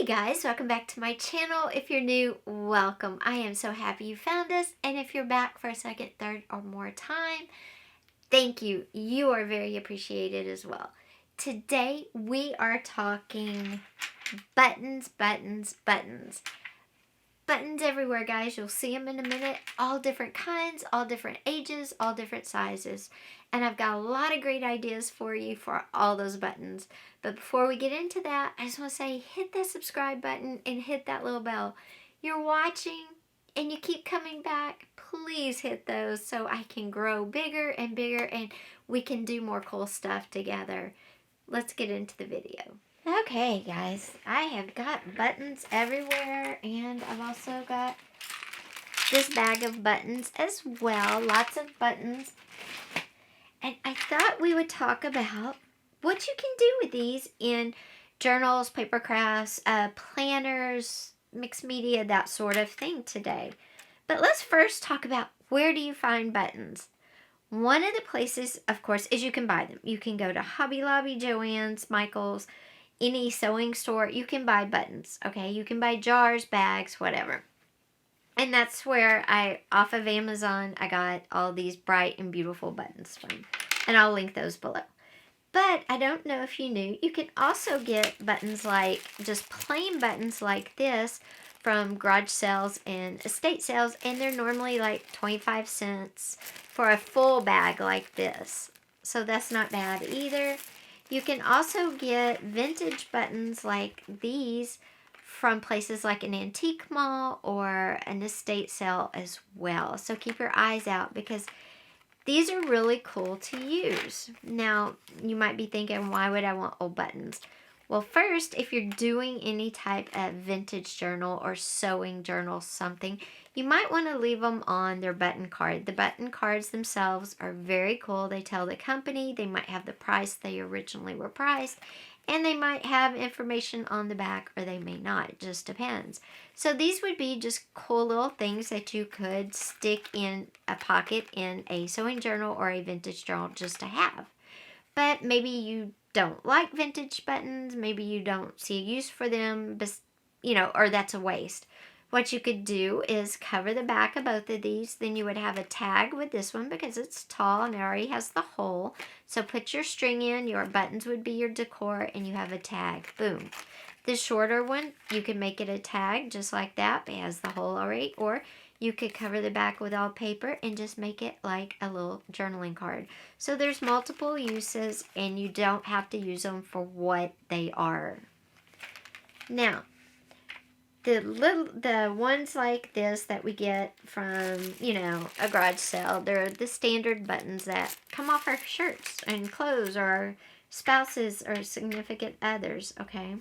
Hey guys, welcome back to my channel. If you're new, welcome. I am so happy you found us. And if you're back for a second, third, or more time, thank you. You are very appreciated as well. Today we are talking buttons, buttons, buttons. Buttons everywhere, guys. You'll see them in a minute. All different kinds, all different ages, all different sizes. And I've got a lot of great ideas for you for all those buttons. But before we get into that, I just want to say hit that subscribe button and hit that little bell. You're watching and you keep coming back. Please hit those so I can grow bigger and bigger and we can do more cool stuff together. Let's get into the video. Okay, guys, I have got buttons everywhere, and I've also got this bag of buttons as well. Lots of buttons. And I thought we would talk about what you can do with these in journals, paper crafts, planners, mixed media, that sort of thing today. But let's first talk about where do you find buttons? One of the places, of course, is you can buy them. You can go to Hobby Lobby, Joann's, Michael's, any sewing store. You can buy buttons, okay? You can buy jars, bags, whatever. And that's where off of Amazon, I got all these bright and beautiful buttons from. And I'll link those below. But I don't know if you knew, you can also get buttons like, just plain buttons like this from garage sales and estate sales. And they're normally like 25 cents for a full bag like this. So that's not bad either. You can also get vintage buttons like these from places like an antique mall or an estate sale as well. So keep your eyes out because these are really cool to use. Now, you might be thinking, why would I want old buttons? Well, first, if you're doing any type of vintage journal or sewing journal something, you might want to leave them on their button card. The button cards themselves are very cool. They tell the company, they might have the price they originally were priced, and they might have information on the back or they may not. It just depends. So these would be just cool little things that you could stick in a pocket in a sewing journal or a vintage journal just to have. But maybe you don't like vintage buttons, maybe you don't see a use for them, but, or that's a waste. What you could do is cover the back of both of these. Then you would have a tag with this one because it's tall and it already has the hole. So put your string in, your buttons would be your decor, and you have a tag. Boom. The shorter one, you can make it a tag just like that. It has the hole already. Or you could cover the back with all paper and just make it like a little journaling card. So there's multiple uses and you don't have to use them for what they are. Now, the ones like this that we get from, a garage sale, they're the standard buttons that come off our shirts and clothes or our spouses or significant others, okay?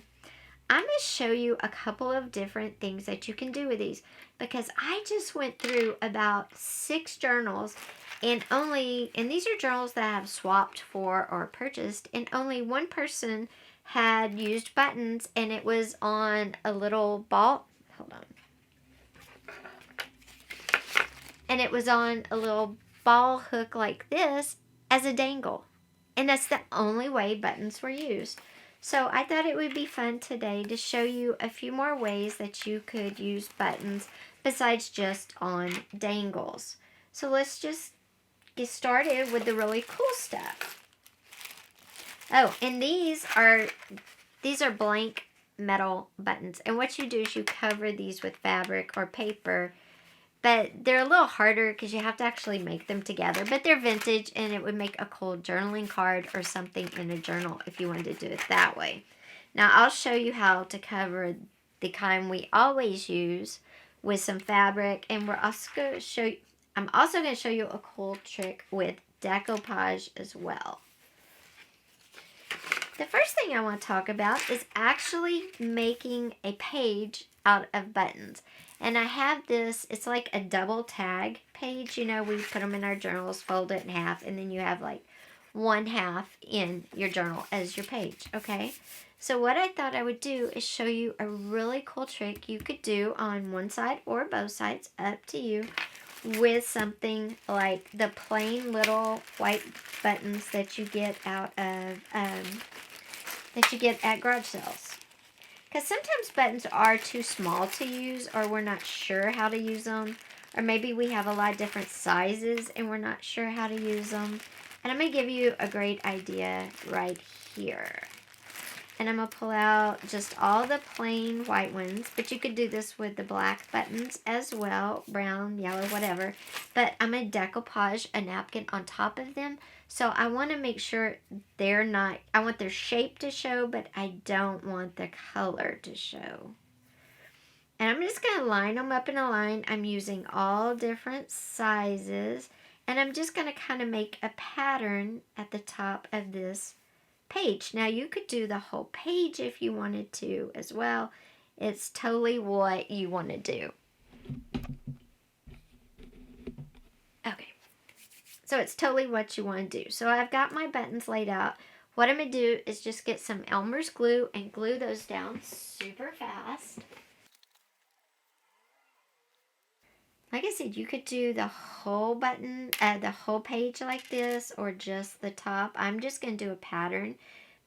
I'm going to show you a couple of different things that you can do with these because I just went through about 6 journals and these are journals that I've swapped for or purchased, and only one person had used buttons and it was on a little ball, and it was on a little ball hook like this as a dangle. And that's the only way buttons were used. So I thought it would be fun today to show you a few more ways that you could use buttons besides just on dangles. So let's just get started with the really cool stuff. Oh, and these are blank metal buttons. And what you do is you cover these with fabric or paper. But they're a little harder because you have to actually make them together. But they're vintage and it would make a cool journaling card or something in a journal if you wanted to do it that way. Now I'll show you how to cover the kind we always use with some fabric. And I'm also going to show you a cool trick with decoupage as well. The first thing I want to talk about is actually making a page out of buttons. And I have this, it's like a double tag page. We put them in our journals, fold it in half, and then you have like one half in your journal as your page, okay? So what I thought I would do is show you a really cool trick you could do on one side or both sides, up to you, with something like the plain little white buttons that you get out of, that you get at garage sales. Because sometimes buttons are too small to use, or we're not sure how to use them. Or maybe we have a lot of different sizes and we're not sure how to use them. And I'm going to give you a great idea right here. And I'm going to pull out just all the plain white ones. But you could do this with the black buttons as well. Brown, yellow, whatever. But I'm going to decoupage a napkin on top of them. So I want to make sure they're not, I want their shape to show, but I don't want the color to show. And I'm just going to line them up in a line. I'm using all different sizes. And I'm just going to kind of make a pattern at the top of this page. Now you could do the whole page if you wanted to as well. It's totally what you want to do. Okay. So it's totally what you want to do. So I've got my buttons laid out. What I'm going to do is just get some Elmer's glue and glue those down super fast. Like I said, you could do the whole button, the whole page like this, or just the top. I'm just going to do a pattern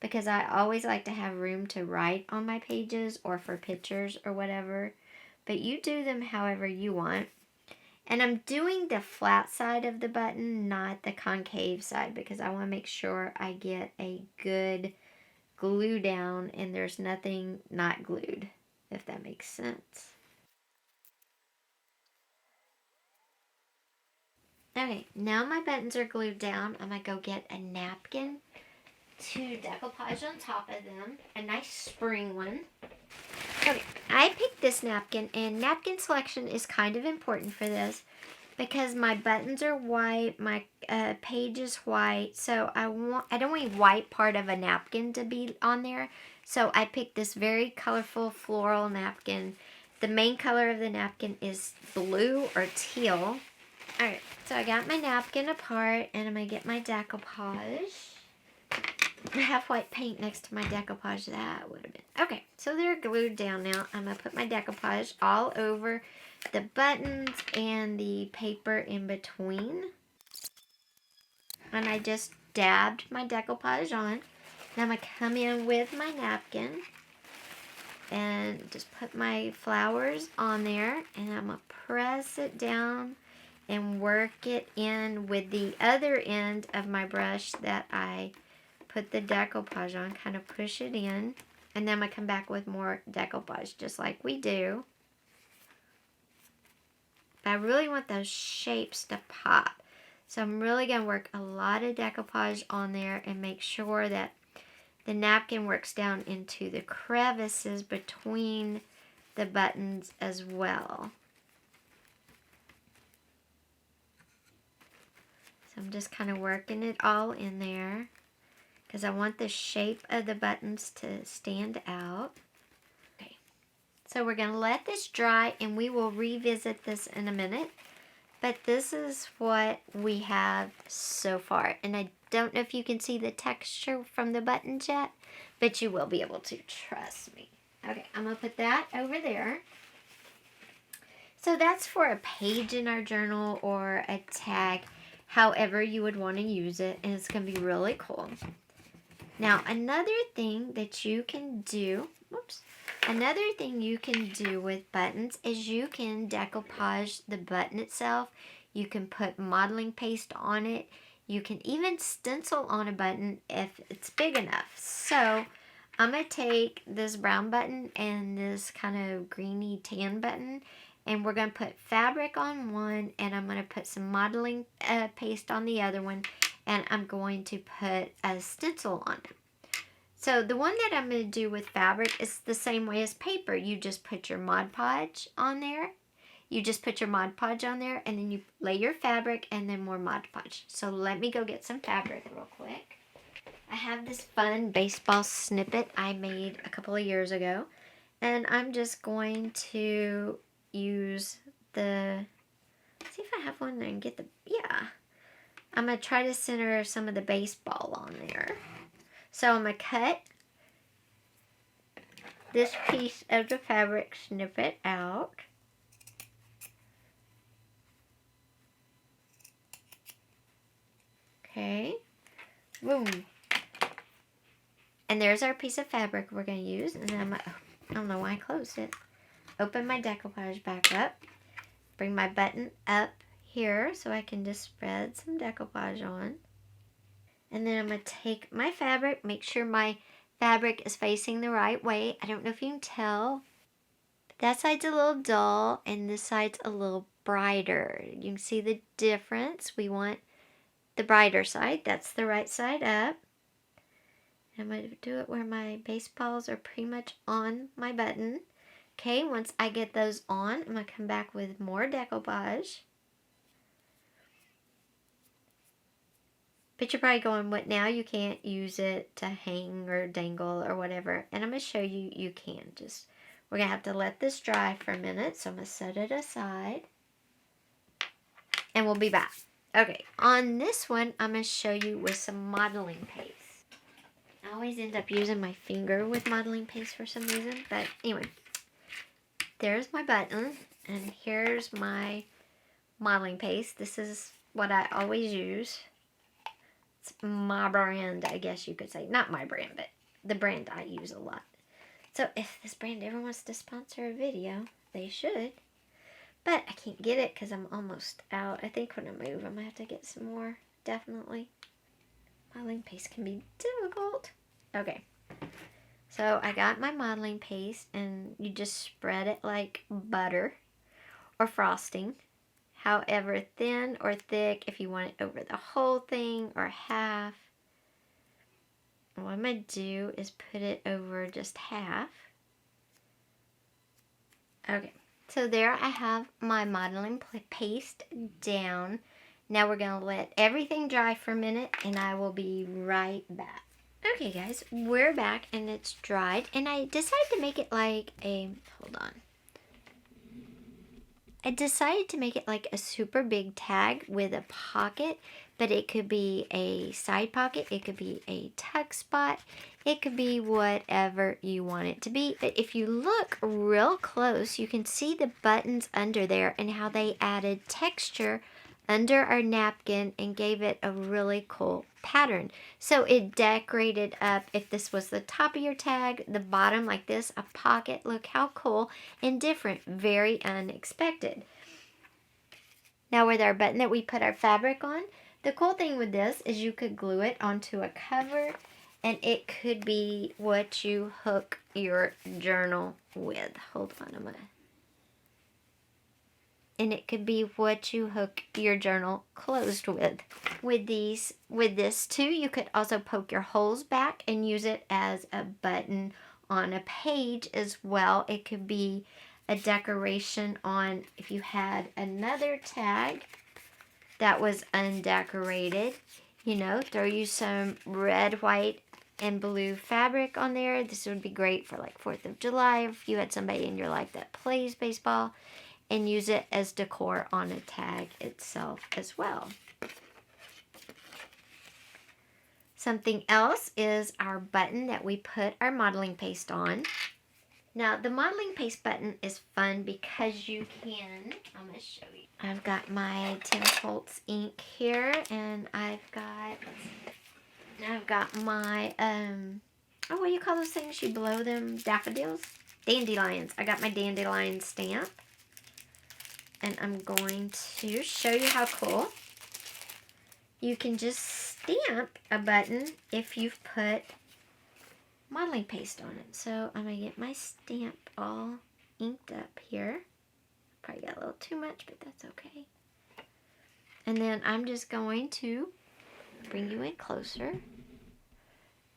because I always like to have room to write on my pages or for pictures or whatever. But you do them however you want. And I'm doing the flat side of the button, not the concave side, because I want to make sure I get a good glue down and there's nothing not glued, if that makes sense. Okay, now my buttons are glued down. I'm going to go get a napkin to decoupage on top of them. A nice spring one. Okay, I picked this napkin, and napkin selection is kind of important for this because my buttons are white, my page is white, so I don't want a white part of a napkin to be on there. So I picked this very colorful floral napkin. The main color of the napkin is blue or teal. Alright, so I got my napkin apart, and I'm going to get my decoupage. I have white paint next to my decoupage. That would have been... Okay, so they're glued down now. I'm going to put my decoupage all over the buttons and the paper in between. And I just dabbed my decoupage on. Now I'm going to come in with my napkin and just put my flowers on there. And I'm going to press it down and work it in with the other end of my brush that I put the decoupage on, kind of push it in, and then I'm going to come back with more decoupage, just like we do. But I really want those shapes to pop. So I'm really going to work a lot of decoupage on there and make sure that the napkin works down into the crevices between the buttons as well. So I'm just kind of working it all in there because I want the shape of the buttons to stand out. Okay, so we're going to let this dry and we will revisit this in a minute. But this is what we have so far. And I don't know if you can see the texture from the buttons yet, but you will be able to, trust me. Okay, I'm going to put that over there. So that's for a page in our journal or a tag, however you would want to use it, and it's going to be really cool. Now, another thing you can do with buttons is you can decoupage the button itself. You can put modeling paste on it. You can even stencil on a button if it's big enough. So, I'm going to take this brown button and this kind of greeny tan button, and we're going to put fabric on one, and I'm going to put some modeling paste on the other one, and I'm going to put a stencil on it. So the one that I'm going to do with fabric is the same way as paper. You just put your Mod Podge on there. And then you lay your fabric and then more Mod Podge. So let me go get some fabric real quick. I have this fun baseball snippet I made a couple of years ago. And I'm just going to use see if I have one that I can get yeah. I'm going to try to center some of the baseball on there. So I'm going to cut this piece of the fabric snippet out. Okay. Boom. And there's our piece of fabric we're going to use. And then I'm going to I don't know why I closed it. Open my decoupage back up. Bring my button up here so I can just spread some decoupage on. And then I'm going to take my fabric, make sure my fabric is facing the right way. I don't know if you can tell, but that side's a little dull and this side's a little brighter. You can see the difference. We want the brighter side. That's the right side up. I'm going to do it where my baseballs are pretty much on my button. Okay, once I get those on, I'm going to come back with more decoupage. But you're probably going, what now? You can't use it to hang or dangle or whatever. And I'm going to show you, you can. We're going to have to let this dry for a minute. So I'm going to set it aside. And we'll be back. Okay, on this one, I'm going to show you with some modeling paste. I always end up using my finger with modeling paste for some reason. But anyway, there's my button. And here's my modeling paste. This is what I always use. It's my brand, I guess you could say. Not my brand, but the brand I use a lot. So if this brand ever wants to sponsor a video, they should. But I can't get it because I'm almost out. I think when I move, I'm going to have to get some more, definitely. Modeling paste can be difficult. Okay. So I got my modeling paste, and you just spread it like butter or frosting. However thin or thick, if you want it over the whole thing or half. What I'm going to do is put it over just half. Okay, so there I have my modeling paste down. Now we're going to let everything dry for a minute and I will be right back. Okay guys, we're back and it's dried, and I decided to make it like a, hold on. I decided to make it like a super big tag with a pocket, but it could be a side pocket, it could be a tuck spot, it could be whatever you want it to be. But if you look real close, you can see the buttons under there and how they added texture under our napkin and gave it a really cool pattern. So it decorated up, if this was the top of your tag, the bottom like this, a pocket. Look how cool and different, very unexpected. Now with our button that we put our fabric on, the cool thing with this is you could glue it onto a cover, and it could be what you hook your journal with. Hold on a minute. And it could be what you hook your journal closed with. With this too, you could also poke your holes back and use it as a button on a page as well. It could be a decoration on, if you had another tag that was undecorated, you know, throw you some red, white, and blue fabric on there. This would be great for like 4th of July if you had somebody in your life that plays baseball, and use it as decor on a tag itself as well. Something else is our button that we put our modeling paste on. Now the modeling paste button is fun because you can, I'm going to show you. I've got my 10 Holtz ink here, and I've got my, what do you call those things? You blow them, daffodils? Dandelions. I got my dandelion stamp. And I'm going to show you how cool. You can just stamp a button if you've put modeling paste on it. So I'm going to get my stamp all inked up here. Probably got a little too much, but that's okay. And then I'm just going to bring you in closer.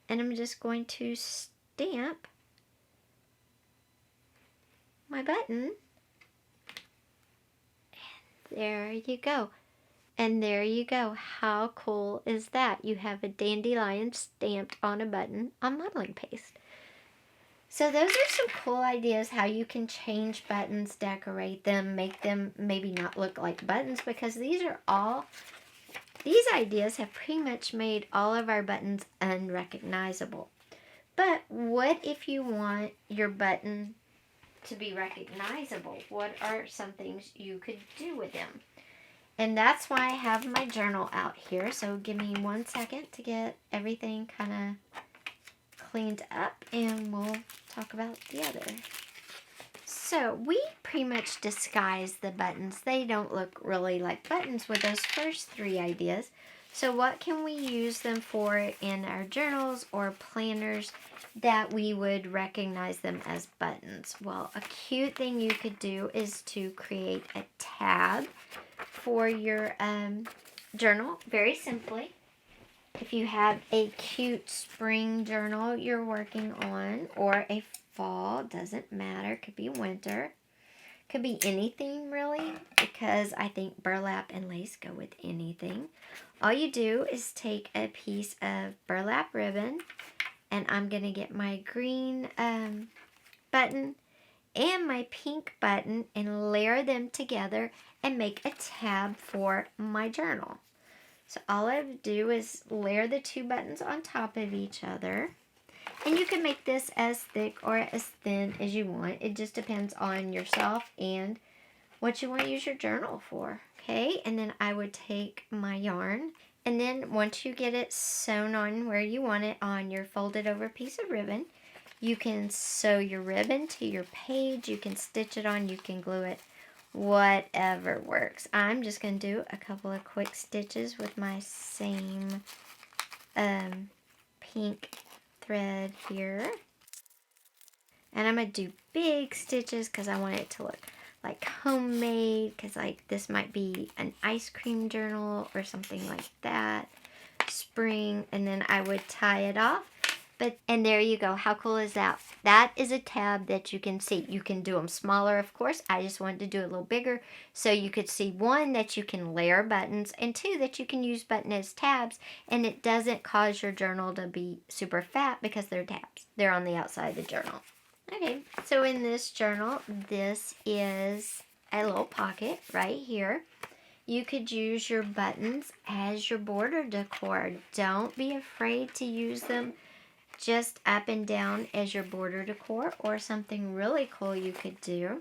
And I'm just going to stamp my button. There you go. And there you go. How cool is that? You have a dandelion stamped on a button on modeling paste. So those are some cool ideas how you can change buttons, decorate them, make them maybe not look like buttons, because these ideas have pretty much made all of our buttons unrecognizable. But what if you want your button to be recognizable? What are some things you could do with them? And that's why I have my journal out here. So give me 1 second to get everything kind of cleaned up and we'll talk about the other. So we pretty much disguise the buttons. They don't look really like buttons with those first three ideas. So what can we use them for in our journals or planners that we would recognize them as buttons? Well, a cute thing you could do is to create a tab for your journal, very simply. If you have a cute spring journal you're working on, or a fall, doesn't matter, could be winter, could be anything really, because I think burlap and lace go with anything. All you do is take a piece of burlap ribbon, and I'm going to get my green button and my pink button and layer them together and make a tab for my journal. So all I do is layer the two buttons on top of each other. And you can make this as thick or as thin as you want. It just depends on yourself and what you want to use your journal for. Okay, and then I would take my yarn. And then once you get it sewn on where you want it on your folded over piece of ribbon, you can sew your ribbon to your page. You can stitch it on. You can glue it. Whatever works. I'm just going to do a couple of quick stitches with my same pink thread here. And I'm going to do big stitches because I want it to look like homemade, because like this might be an ice cream journal or something like that. Spring, and then I would tie it off. And there you go. How cool is that? That is a tab that you can see. You can do them smaller, of course. I just wanted to do it a little bigger so you could see, one, that you can layer buttons, and two, that you can use button as tabs, and it doesn't cause your journal to be super fat because they're tabs. They're on the outside of the journal. Okay, so in this journal, this is a little pocket right here. You could use your buttons as your border decor. Don't be afraid to use them just up and down as your border decor. Or something really cool you could do.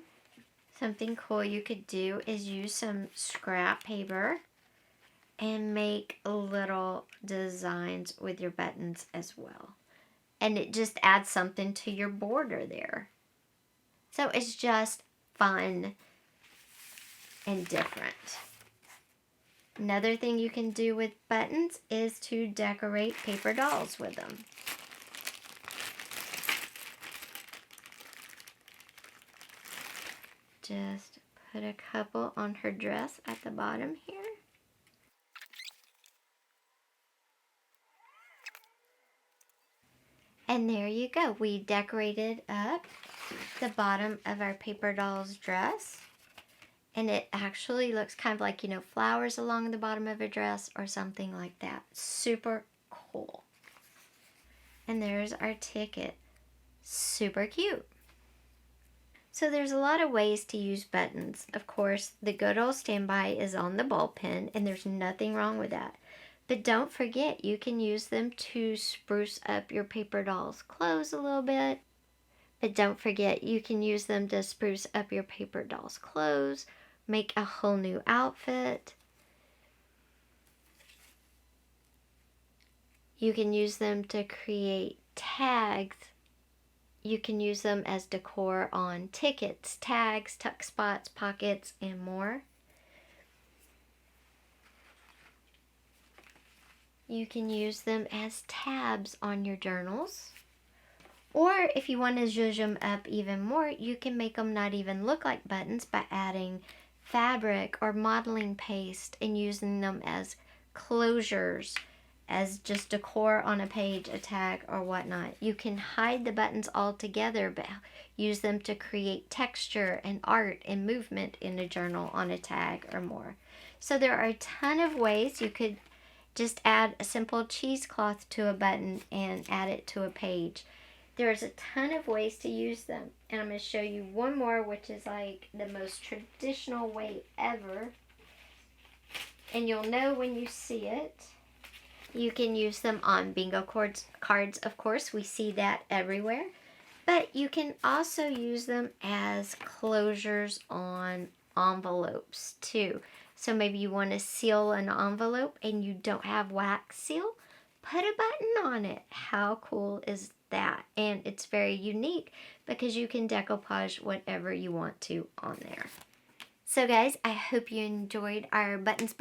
Something cool you could do is use some scrap paper and make little designs with your buttons as well. And it just adds something to your border there. So it's just fun and different. Another thing you can do with buttons is to decorate paper dolls with them. Just put a couple on her dress at the bottom here. And there you go. We decorated up the bottom of our paper doll's dress. And it actually looks kind of like, flowers along the bottom of a dress or something like that. Super cool. And there's our ticket. Super cute. So there's a lot of ways to use buttons. Of course, the good old standby is on the ball pen, and there's nothing wrong with that. But don't forget, you can use them to spruce up your paper doll's clothes a little bit. But don't forget, you can use them to spruce up your paper doll's clothes, make a whole new outfit. You can use them to create tags. You can use them as decor on tickets, tags, tuck spots, pockets, and more. You can use them as tabs on your journals. Or if you want to zhuzh them up even more, you can make them not even look like buttons by adding fabric or modeling paste and using them as closures, as just decor on a page, a tag, or whatnot. You can hide the buttons altogether, but use them to create texture and art and movement in a journal, on a tag, or more. So there are a ton of ways. You could just add a simple cheesecloth to a button and add it to a page. There's a ton of ways to use them. And I'm going to show you one more, which is like the most traditional way ever. And you'll know when you see it. You can use them on bingo cards, of course. We see that everywhere. But you can also use them as closures on envelopes too. So maybe you want to seal an envelope and you don't have wax seal. Put a button on it. How cool is that. And it's very unique because you can decoupage whatever you want to on there. So guys, I hope you enjoyed our buttons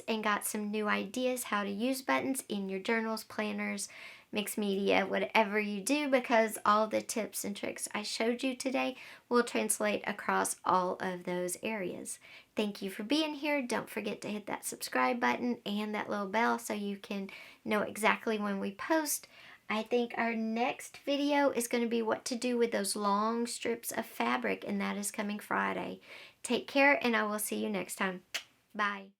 and got some new ideas how to use buttons in your journals, planners, mixed media, whatever you do, because all the tips and tricks I showed you today will translate across all of those areas. Thank you for being here. Don't forget to hit that subscribe button and that little bell so you can know exactly when we post. I think our next video is going to be what to do with those long strips of fabric, and that is coming Friday. Take care, and I will see you next time. Bye.